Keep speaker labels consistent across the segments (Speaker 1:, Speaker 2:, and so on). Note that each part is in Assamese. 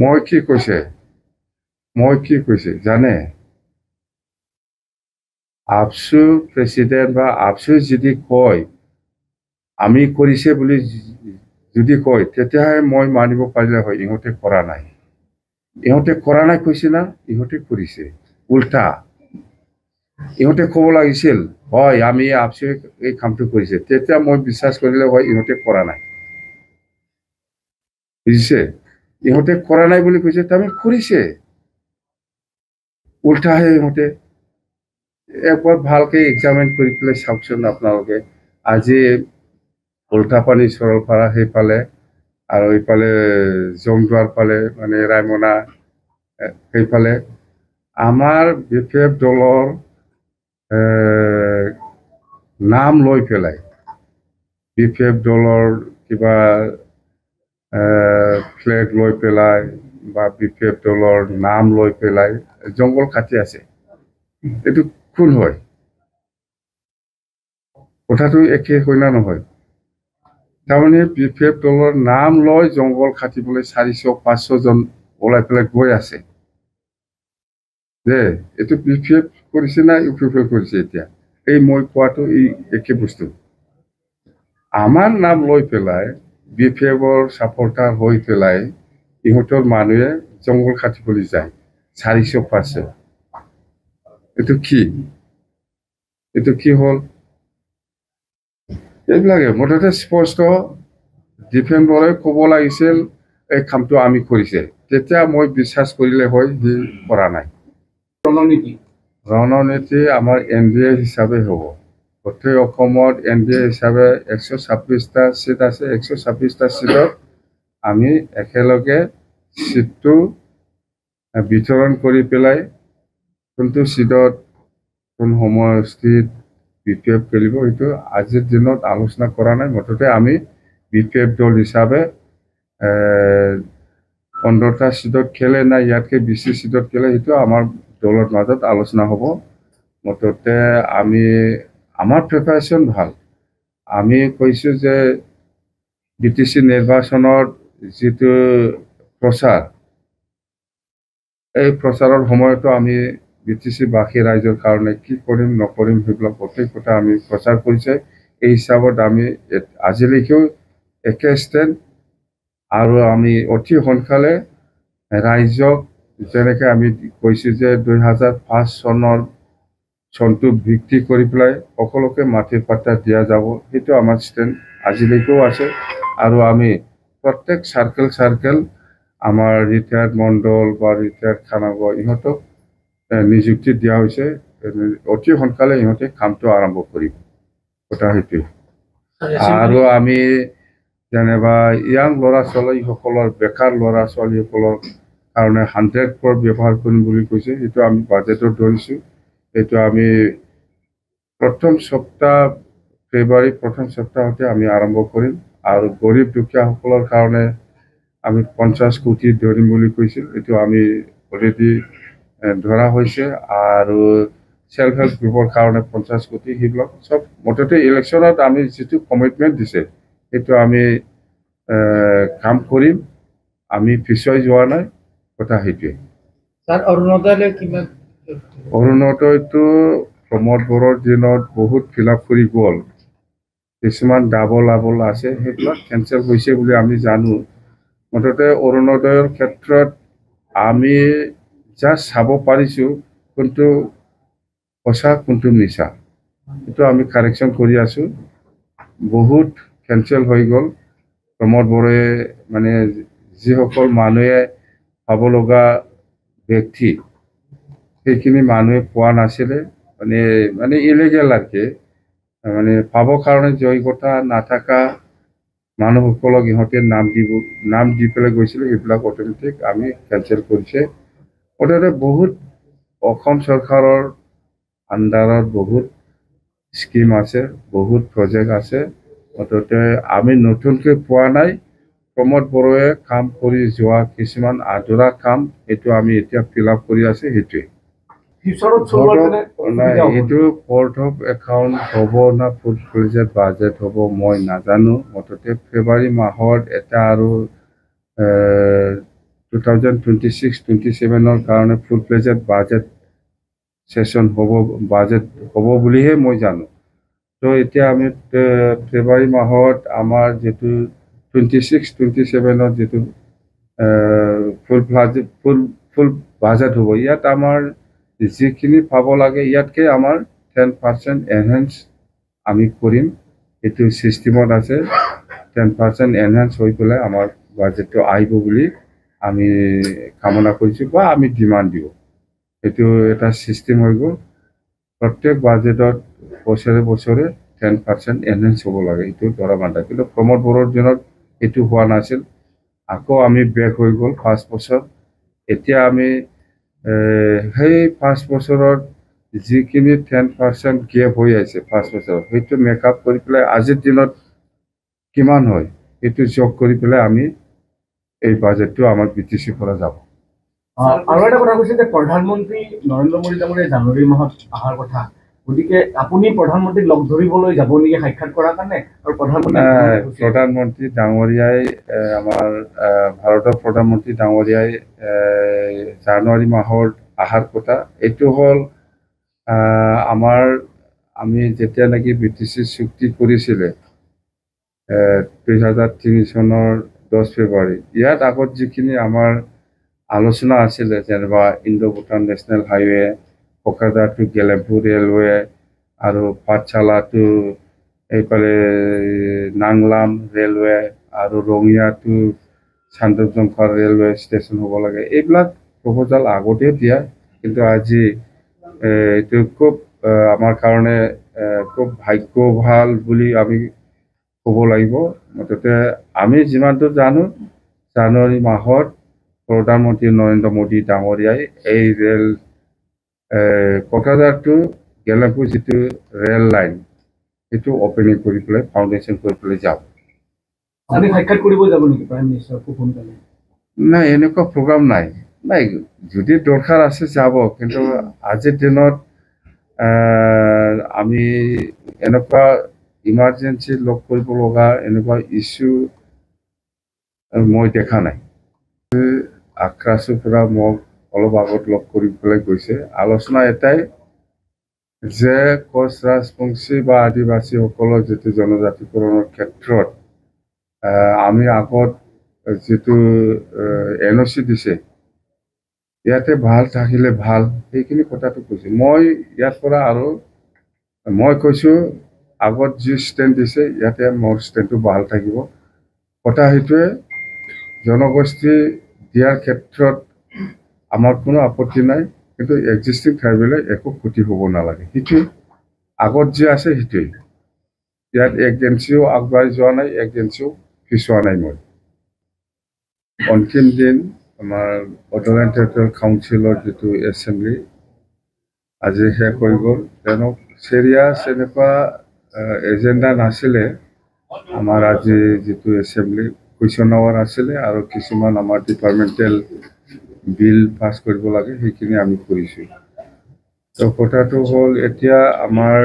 Speaker 1: মই কি কৈছে জানে আপসু প্ৰেচিডেণ্ট বা আপসু যদি কয় আমি কৰিছে বুলি যদি কয় তেতিয়াহে মই মানিব পাৰিলে হয় ইহঁতে কৰা নাই কৈছে না ইহঁতে কৰিছে উল্টা ইহঁতে ক'ব লাগিছিল হয় আমি আপসু এই কামটো কৰিছে তেতিয়া মই বিশ্বাস কৰিলে হয় ইহঁতে কৰা নাই বুজিছে ইহঁতে কৰা নাই বুলি কৈছে তাৰমানে কৰিছে উল্টাহে ইহঁতে একবাৰ ভালকে এক্সামিন কৰি পেলাই চাওকচোন আপোনালোকে আজি উল্টাপানী সৰলপাৰা সেইফালে আৰু এইফালে জংদুৱাৰ ফালে মানে ৰায়মনা সেইফালে আমাৰ বিপিএফ দলৰ নাম লৈ পেলাই বিপিএফ দলৰ কিবা ফ্লেগ লৈ পেলাই বা বিপিএফ দলৰ নাম লৈ পেলাই জংঘল কাটি আছে এইটো কোন হয় কথাটো একে হয় না নহয় তাৰমানে বিপিএফ দলৰ নাম লৈ জংঘল কাটিবলৈ 400-500 জন ওলাই পেলাই গৈ আছে যে এইটো বিপিএফ কৰিছে না ইউপিএফ কৰিছে এতিয়া এই মই কোৱাটো এই একে বস্তু আমাৰ নাম লৈ পেলাই বিপিএফৰ ছাপৰ্টাৰ হৈ পেলাই ইহঁতৰ মানুহে জংঘল কাটিবলৈ যায় 400-500 এইটো কি হ'ল এইবিলাকে মুঠতে স্পষ্ট ডিফেন্ডৰে ক'ব লাগিছিল এই কামটো আমি কৰিছে তেতিয়া মই বিশ্বাস কৰিলে হয় সি কৰা নাই ৰণনীতি আমাৰ NDA হিচাপে হ'ব গোটেই অসমত NDA হিচাপে 126টা চিট আছে 126টা চিটত আমি একেলগে চিটটো বিতৰণ কৰি পেলাই কোনটো চিটত কোন সমষ্টিত বিপিএফ খেলিব এইটো আজিৰ দিনত আলোচনা কৰা নাই মুঠতে আমি বিপিএফ দল হিচাপে 15টা চিটত খেলে না ইয়াতকে বেছি চিটত খেলে সেইটো আমাৰ দলৰ মাজত আলোচনা হ'ব মুঠতে আমি আমাৰ প্ৰিপাৰেশ্যন ভাল আমি কৈছোঁ যে BTC নিৰ্বাচনৰ যিটো প্ৰচাৰ এই প্ৰচাৰৰ সময়তো আমি BTC বাকী ৰাইজৰ কাৰণে কি কৰিম নকৰিম সেইবিলাক গোটেই কথা আমি প্ৰচাৰ কৰিছে এই হিচাপত আমি আজিলৈকেও একে ষ্টেণ্ড আৰু আমি অতি সোনকালে ৰাইজক যেনেকৈ আমি কৈছোঁ যে 2005 চনটো ভিত্তি কৰি পেলাই সকলোকে মাটিৰ পাত্তা দিয়া যাব সেইটো আমাৰ ষ্টেণ্ড আজিলৈকেও আছে আৰু আমি প্ৰত্যেক চাৰ্কেল আমাৰ ৰিটায়াৰ্ড মণ্ডল বা ৰিটায়াৰ্ড খানাগড় ইহঁতক নিযুক্তি দিয়া হৈছে অতি সোনকালে ইহঁতে কামটো আৰম্ভ কৰিব কথা সেইটোৱে আৰু আমি যেনিবা ইয়াং ল'ৰা ছোৱালীসকলৰ বেকাৰ ল'ৰা ছোৱালীসকলৰ কাৰণে 100 crore ব্যৱহাৰ কৰিম বুলি কৈছে সেইটো আমি বাজেটত ধৰিছোঁ এইটো আমি ফেব্ৰুৱাৰী প্ৰথম সপ্তাহতে আমি আৰম্ভ কৰিম আৰু গৰীব দুখীয়াসকলৰ কাৰণে আমি 50 কোটি ধৰিম বুলি কৈছিল এইটো আমি অলৰেডি ধৰা হৈছে আৰু সেল্ফ হেল্প গ্ৰুপৰ কাৰণে 50 কোটি সেইবিলাক সব মুঠতে ইলেকশ্যনত আমি যিটো কমিটমেণ্ট দিছে সেইটো আমি কাম কৰিম আমি পিছুৱাই যোৱা নাই কথা সেইটোৱে অৰুণোদয়টো প্ৰমোদ বড়োৰ দিনত বহুত ফিল আপ কৰি গ'ল কিছুমান ডাবল আছে সেইবিলাক কেঞ্চেল হৈছে বুলি আমি জানো মুঠতে অৰুণোদয়ৰ ক্ষেত্ৰত আমি জাষ্ট চাব পাৰিছোঁ কোনটো সঁচা কোনটো মিছা এইটো আমি কাৰেকশ্যন কৰি আছোঁ বহুত কেঞ্চেল হৈ গ'ল প্ৰমোদ বড়োৱে মানে যিসকল মানুহে পাব লগা ব্যক্তি সেইখিনি মানুহে পোৱা নাছিলে মানে ইলিগেল আৰু কি মানে পাবৰ কাৰণে যোগ্যতা নাথাকা মানুহসকলক ইহঁতে নাম দি পেলাই গৈছিলে এইবিলাক অট'মেটিক আমি কেঞ্চেল কৰিছে মুঠতে বহুত অসম চৰকাৰৰ আণ্ডাৰত বহুত স্কিম আছে বহুত প্ৰজেক্ট আছে মুঠতে আমি নতুনকৈ পোৱা নাই প্ৰমোদ বড়োৱে কাম কৰি যোৱা কিছুমান আধৰুৱা কাম এইটো আমি এতিয়া ফিল আপ কৰি আছে সেইটোৱে এইটো পৰ্ট অফ একাউণ্ট হ'ব না ফুল ফ্লেজড বাজেট হ'ব মই নাজানো মুঠতে ফেব্ৰুৱাৰী মাহত এটা আৰু 2026-27 কাৰণে full fledged budget session budget হ'ব বুলিহে মই জানো। তো এতিয়া আমি ফেব্ৰুৱাৰী মাহত আমাৰ যেটো 26-27 যেটো ফুল বাজেট হ'ব, ইয়াত আমাৰ যিখিনি পাব লাগে ইয়াতকে আমাৰ 10% এনহেন্স আমি কৰিম। এইটো সিস্টেমত আছে। 10% এনহেন্স হৈ পেলাই আমাৰ বাজেটটো আহিব বুলি আমি কামনা কৰিছোঁ বা আমি ডিমাণ্ড দিওঁ। এইটো এটা সিস্টেম হৈ গ'ল। প্ৰত্যেক বাজেটত বছৰে 10% এনহেন্স হ'ব লাগে, এইটো ধৰা বান্ধা। কিন্তু প্ৰমোদ বড়োৰ দিনত এইটো হোৱা নাছিল। আকৌ আমি বেক হৈ গ'ল 5 বছৰ। এতিয়া আমি সেই 5 বছৰত যিখিনি 10% গেপ হৈ আছে 5 বছৰত, সেইটো মেকআপ কৰি পেলাই আজিৰ দিনত কিমান হয় এইটো যোগ কৰি পেলাই আমি এই বাজেটটো আমাৰ বিটিচিৰ পৰা যাব।
Speaker 2: আৰু এটা কথা কৈছে যে প্ৰধানমন্ত্ৰী নৰেন্দ্ৰ মোদী ডাঙৰীয়া জানুৱাৰী মাহত অহাৰ কথা, গতিকে আপুনি প্ৰধানমন্ত্ৰীক লগ ধৰিবলৈ যাব নেকি সাক্ষাৎ কৰাৰ কাৰণে? আৰু
Speaker 1: প্ৰধানমন্ত্ৰী ডাঙৰীয়াই আমাৰ ভাৰতৰ প্ৰধানমন্ত্ৰী ডাঙৰীয়াই জানুৱাৰী মাহৰ অহাৰ কথা। এইটো হ'ল আমি যেতিয়া নেকি বিটিচি চুক্তি কৰিছিলে 2003 চনৰ 10 ফেব্ৰুৱাৰী, ইয়াত আগত যিখিনি আমাৰ আলোচনা আছিলে, যেনিবা Indo Bhutan national highway, Kokrajhar to গেলেমপুৰ ৰেলৱে, আৰু পাঠশালা টু এইফালে নাংলাম ৰেলৱে, আৰু ৰঙিয়া টু চান্দজংকাৰ ৰেলৱে ষ্টেচন হ'ব লাগে। এইবিলাক প্ৰপ'জাল আগতে দিয়া, কিন্তু আজি এইটো খুব আমাৰ কাৰণে খুব ভাগ্য ভাল বুলি আমি ক'ব লাগিব। মুঠতে আমি যিমানটো জানো, জানুৱাৰী মাহত প্ৰধানমন্ত্ৰী নৰেন্দ্ৰ মোদী ডাঙৰীয়াই এই ৰেল কোকৰাঝাৰ টু গেলেমপুৰ যিটো ৰেল লাইন, সেইটো অপেনিং কৰি পেলাই ফাউণ্ডেশ্যন কৰি পেলাই যাব।
Speaker 2: সাক্ষাৎ কৰিব যাব নেকি প্ৰাইম মিনিষ্টাৰক সোনকালে?
Speaker 1: নাই, এনেকুৱা প্ৰগ্ৰাম নাই। যদি দৰকাৰ আছে যাব, কিন্তু আজিৰ দিনত আমি এনেকুৱা ইমাৰ্জেঞ্চি লগ কৰিব লগা এনেকুৱা ইছ্যু মই দেখা নাই। আক্ৰাছৰ পৰা মোক অলপ আগত লগ কৰি পেলাই গৈছে। আলোচনা এটাই যে কোচ ৰাজবংশী বা আদিবাসীসকলৰ যিটো জনজাতিকৰণৰ ক্ষেত্ৰত আমি আগত যিটো NOC দিছে, ইয়াতে ভাল থাকিলে ভাল, সেইখিনি কথাটো কৈছোঁ মই ইয়াৰ পৰা। আৰু মই কৈছোঁ আগত যি ষ্টেণ্ড দিছে ইয়াতে মোৰ ষ্টেণ্ডটো ভাল থাকিব। কথা সেইটোৱে, জনগোষ্ঠী দিয়াৰ ক্ষেত্ৰত আমাৰ কোনো আপত্তি নাই, কিন্তু এক্সিষ্টিং ট্ৰাইবেলে একো ক্ষতি হ'ব নালাগে। সেইটোৱে আগত যি আছে সেইটোৱে। ইয়াত এজেঞ্চিও আগবাঢ়ি যোৱা নাই, এজেঞ্চিও পিছোৱা নাই। মই অন্তিম দিন আমাৰ বড়োলেণ্ড টেৰিটৰিয়েল কাউন্সিলৰ যিটো এছেম্বলি আজি শেষ হৈ গ'ল। তেওঁলোক চিৰিয়াছ এনেকুৱা এজেণ্ডা নাছিলে। আমাৰ আজি যিটো এছেম্বলি কুৱেশ্যন আৱাৰ আছিলে, আৰু কিছুমান আমাৰ ডিপাৰ্টমেণ্টেল বিল পাছ কৰিব লাগে, সেইখিনি আমি কৰিছোঁ। তো কথাটো হ'ল, এতিয়া আমাৰ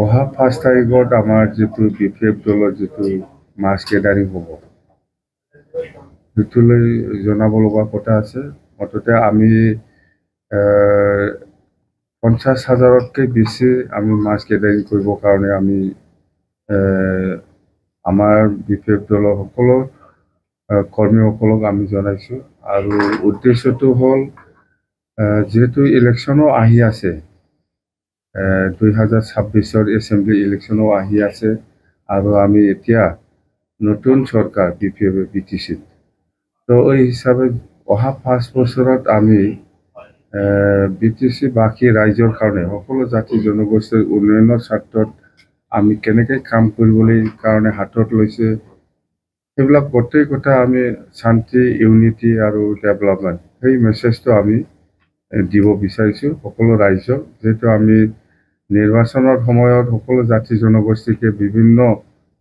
Speaker 1: অহা 5 তাৰিখত আমাৰ যিটো BPF দলৰ যিটো মাছ গেডাৰিং হ'ব, সেইটোলৈ জনাব লগা কথা আছে। মুঠতে আমি 50,000তকৈ বেছি আমি মাছ গেডাৰিং কৰিবৰ কাৰণে আমি আমাৰ BPF দলৰ সকলো কৰ্মীসকলক আমি জনাইছোঁ। আৰু উদ্দেশ্যটো হ'ল, যিহেতু ইলেকশ্যনো আহি আছে, 2026 এছেম্বলি ইলেকশ্যনো আহি আছে, আৰু আমি এতিয়া নতুন চৰকাৰ BTCত। তো এই হিচাপে অহা 5 বছৰত আমি BTC বাকী ৰাইজৰ কাৰণে, সকলো জাতি জনগোষ্ঠীৰ উন্নয়নৰ স্বাৰ্থত আমি কেনেকৈ কাম কৰিবলৈ কাৰণে হাতত লৈছে, সেইবিলাক গোটেই কথা আমি শান্তি, ইউনিটি আৰু ডেভেলপমেণ্ট, সেই মেছেজটো আমি দিব বিচাৰিছোঁ সকলো ৰাইজক। যিহেতু আমি নিৰ্বাচনৰ সময়ত সকলো জাতি জনগোষ্ঠীকে বিভিন্ন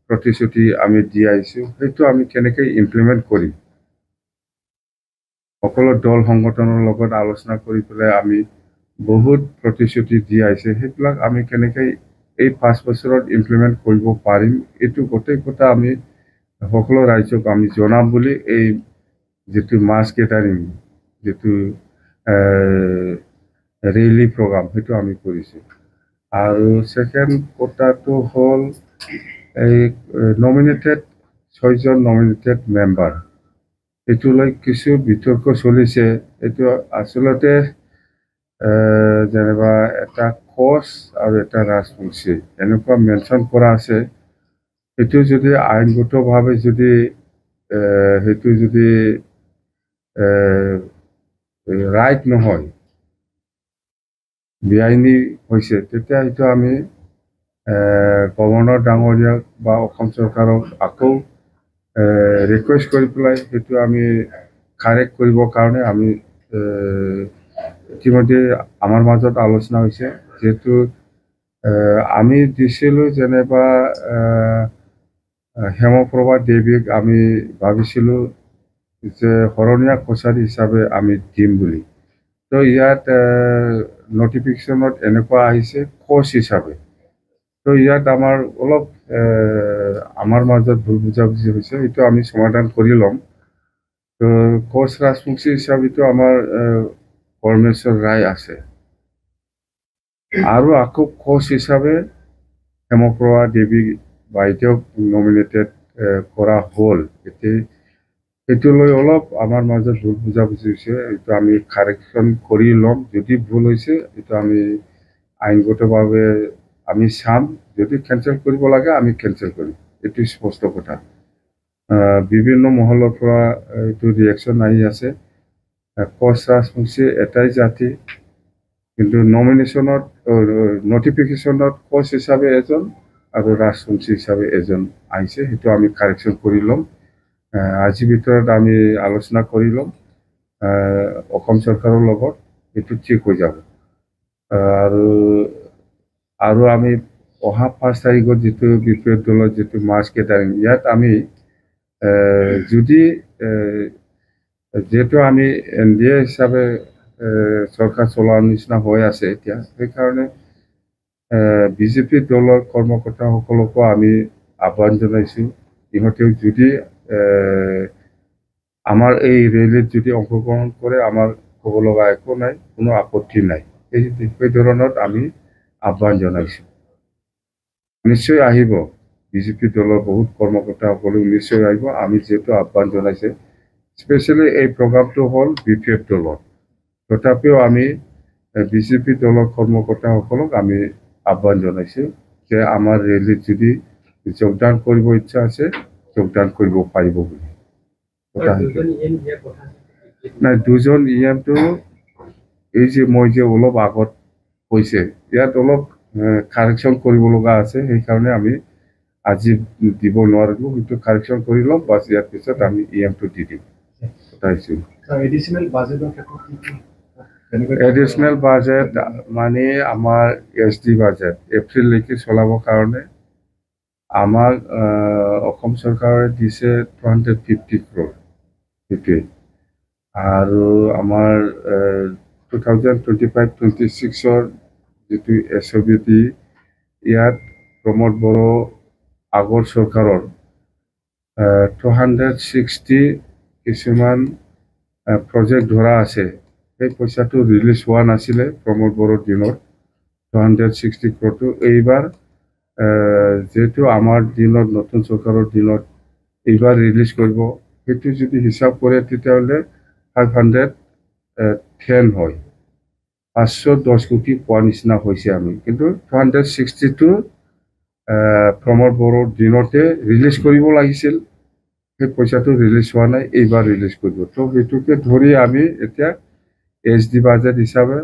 Speaker 1: প্ৰতিশ্ৰুতি আমি দি আহিছোঁ, সেইটো আমি কেনেকৈ ইমপ্লিমেণ্ট কৰিম, সকলো দল সংগঠনৰ লগত আলোচনা কৰি পেলাই আমি বহুত প্ৰতিশ্ৰুতি দি আহিছে, সেইবিলাক আমি কেনেকৈ এই 5 বছৰত ইমপ্লিমেণ্ট কৰিব পাৰিম, এইটো গোটেই কথা আমি সকলো ৰাইজক আমি জনাম বুলি এই যিটো মাছ গেদাৰিং, যিটো ৰেলী প্ৰগ্ৰাম, সেইটো আমি কৰিছোঁ। আৰু ছেকেণ্ড কথাটো হ'ল এই নমিনেটেড 6জন নমিনেটেড মেম্বাৰ, এইটোলৈ কিছু বিতৰ্ক চলিছে। এইটো আচলতে যেনিবা এটা কোচ আৰু এটা ৰাজবংশী এনেকুৱা মেনশ্যন কৰা আছে। সেইটো যদি আইনগতভাৱে যদি সেইটো যদি ৰাইট নহয়, বেআইনী হৈছে, তেতিয়া সেইটো আমি গভৰ্ণৰ ডাঙৰীয়াক বা অসম চৰকাৰক আকৌ ৰিকুৱেষ্ট কৰি পেলাই সেইটো আমি কাৰেক্ট কৰিবৰ কাৰণে আমি ইতিমধ্যে আমাৰ মাজত আলোচনা হৈছে। যিহেতু আমি দিছিলোঁ যেনিবা হেমপ্ৰভা দেৱীক আমি ভাবিছিলোঁ যে শৰণীয়া কছাৰী হিচাপে আমি দিম বুলি। তো ইয়াত নটিফিকেশ্যনত এনেকুৱা আহিছে কোচ হিচাপে। তো ইয়াত আমাৰ অলপ আমাৰ মাজত ভুল বুজাবুজি হৈছে, এইটো আমি সমাধান কৰি ল'ম। তো কোচ ৰাজবংশী হিচাপেতো আমাৰ পৰমেশ্বৰ ৰায় আছে, আৰু আকৌ কোচ হিচাপে হেমপ্ৰভা দেৱী বাইদেউক নমিনেটেড কৰা হ'ল। এতিয়া সেইটো লৈ অলপ আমাৰ মাজত ভুল বুজাবুজি হৈছে, এইটো আমি কাৰেকশ্যন কৰি ল'ম। যদি ভুল হৈছে এইটো আমি আইনগতভাৱে আমি চাম, যদি কেঞ্চেল কৰিব লাগে আমি কেঞ্চেল কৰিম, এইটো স্পষ্ট কথা। বিভিন্ন মহলৰ পৰা এইটো ৰিয়েকশ্যন আহি আছে। কোচ ৰাজবংশী এটাই জাতি, কিন্তু নমিনেশ্যনত নটিফিকেশ্যনত কোচ হিচাপে এজন আৰু ৰাজবংশী হিচাপে এজন আহিছে, সেইটো আমি কাৰেকশ্যন কৰি ল'ম। আজিৰ ভিতৰত আমি আলোচনা কৰি ল'ম অসম চৰকাৰৰ লগত, এইটো ঠিক হৈ যাব। আৰু আমি অহা 5 তাৰিখত যিটো বিপৰীত দলৰ যিটো মাছ গেদাৰিং, ইয়াত আমি যদি যিহেতু আমি NDA হিচাপে চৰকাৰ চলোৱাৰ নিচিনা হৈ আছে এতিয়া, সেইকাৰণে বিজেপি দলৰ কৰ্মকৰ্তাসকলকো আমি আহ্বান জনাইছোঁ, ইহঁতেও যদি আমাৰ এই ৰেলীত যদি অংশগ্ৰহণ কৰে আমাৰ ক'ব লগা একো নাই, কোনো আপত্তি নাই। সেই ধৰণত আমি আহ্বান জনাইছোঁ। নিশ্চয় আহিব, বিজেপি দলৰ বহুত কৰ্মকৰ্তাসকলেও নিশ্চয় আহিব। আমি যিহেতু আহ্বান জনাইছে, স্পেচিয়েলি এই প্ৰগ্ৰামটো হ'ল BPF দলৰ, তথাপিও আমি বিজেপি দলৰ কৰ্মকৰ্তাসকলক আমি আহ্বান জনাইছোঁ যে আমাৰ ৰেলীত যদি যোগদান কৰিব ইচ্ছা আছে যোগদান কৰিব পাৰিব বুলি। নাই, 2জন EMটো এই যে মই যে অলপ আগত কৈছে, ইয়াত অলপ কাৰেকশ্যন কৰিব লগা আছে, সেইকাৰণে আমি আজি দিব নোৱাৰিলোঁ। সেইটো কাৰেকশ্যন কৰি ল'ম, বাছ ইয়াৰ পিছত আমি EMটো দি দিম। এডিশ্যনেল বাজেট মানে আমাৰ SD বাজেট এপ্ৰিললৈকে চলাবৰ কাৰণে আমাক অসম চৰকাৰে দিছে 250 crore, সেইটোৱে। আৰু আমাৰ 2025-26ৰ যিটো SOBT, ইয়াত প্ৰমোদ বড়ো আগৰ চৰকাৰৰ 260 কিছুমান প্ৰজেক্ট ধৰা আছে, সেই পইচাটো ৰিলিজ হোৱা নাছিলে প্ৰমোদ বড়োৰ দিনত। 260 crore এইবাৰ যেহেতু আমাৰ দিনত নতুন চৰকাৰৰ দিনত এইবাৰ ৰিলিজ কৰিব, সেইটো যদি হিচাপ কৰে তেতিয়াহ'লে 510 হয়, 510 কোটি পোৱাৰ নিচিনা হৈছে আমি। কিন্তু 260টো প্ৰমোদ বড়োৰ দিনতে ৰিলিজ কৰিব লাগিছিল, সেই পইচাটো ৰিলিজ হোৱা নাই, এইবাৰ ৰিলিজ কৰিব। তো সেইটোকে ধৰি আমি এতিয়া SD বাজেট হিচাপে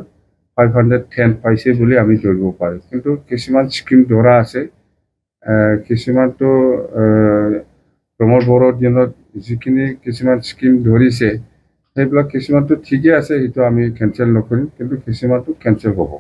Speaker 1: 510 পাইছে বুলি আমি ধৰিব পাৰোঁ। কিন্তু কিছুমান স্কিম ধৰা আছে, কিছুমানটো প্ৰমোদ বড়োৰ দিনত যিখিনি কিছুমান স্কিম ধৰিছে সেইবিলাক কিছুমানটো ঠিকেই আছে, সেইটো আমি কেঞ্চেল নকৰিম, কিন্তু কিছুমানটো কেঞ্চেল হ'ব।